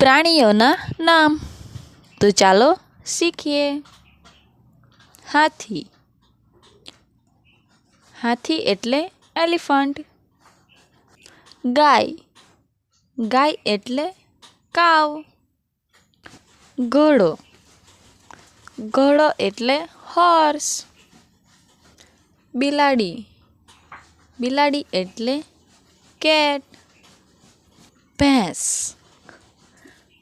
પ્રાણીઓના નામ તો ચાલો શીખીએ। હાથી, હાથી એટલે એલિફન્ટ। ગાય, ગાય એટલે કાવ। ઘોડો, ઘોડો એટલે હોર્સ। બિલાડી, બિલાડી એટલે કેટ। ભેંસ,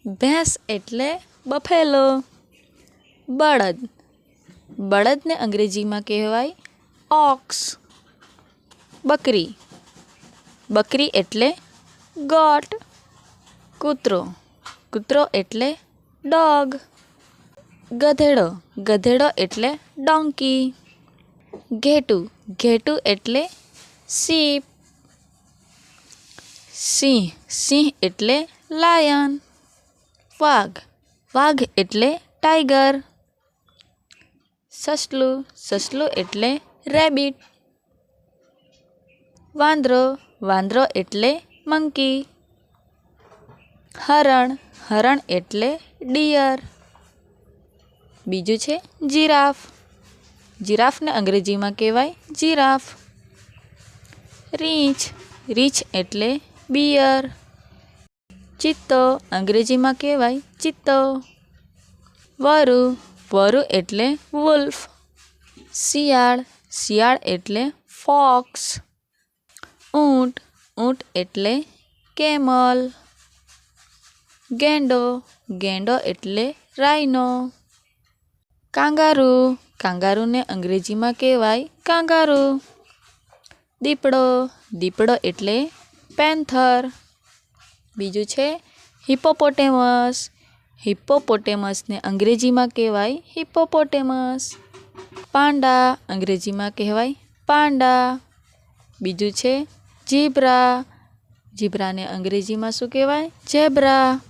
ભેંસ એટલે બફેલો। બળદ, બળદને અંગ્રેજીમાં કહેવાય ઓક્સ। બકરી, બકરી એટલે ગોટ। કૂતરો, કૂતરો એટલે ડોગ। ગધેડો, ગધેડો એટલે ડોંકી। ઘેટું, ઘેટું એટલે શીપ। સિંહ, સિંહ એટલે લાયન। વાઘ, વાઘ એટલે ટાઈગર। સસલું, સસલું એટલે રેબિટ। વાંદરો, વાંદરો એટલે મંકી। હરણ, હરણ એટલે ડિયર। બીજું છે જીરાફ, જીરાફને અંગ્રેજીમાં કહેવાય જીરાફ। રીંછ, રીંછ એટલે બિયર। ચિત્તો, અંગ્રેજીમાં કહેવાય ચિત્તો। વરુ, વરુ એટલે વુલ્ફ। શિયાળ, શિયાળ એટલે ફોક્સ। ઊંટ, ઊંટ એટલે કેમલ। ગેંડો, ગેંડો એટલે રાઇનો। કાંગારૂ, કાંગારૂને અંગ્રેજીમાં કહેવાય કાંગારૂ। દીપડો, દીપડો એટલે પેન્થર। બીજું છે હિપ્પોપોટેમસ, હિપ્પોપોટેમસને અંગ્રેજીમાં કહેવાય હિપ્પોપોટેમસ। પાંડા, અંગ્રેજીમાં કહેવાય પાંડા। બીજું છે ઝીબ્રા, ઝીબ્રાને અંગ્રેજીમાં શું કહેવાય ઝેબ્રા।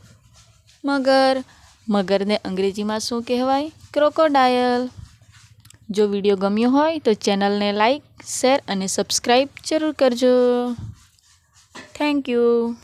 મગર, મગરને અંગ્રેજીમાં શું કહેવાય ક્રોકોડાયલ। જો વિડીયો ગમ્યો હોય તો ચેનલને લાઈક, શેર અને સબસ્ક્રાઈબ જરૂર કરજો। Thank you.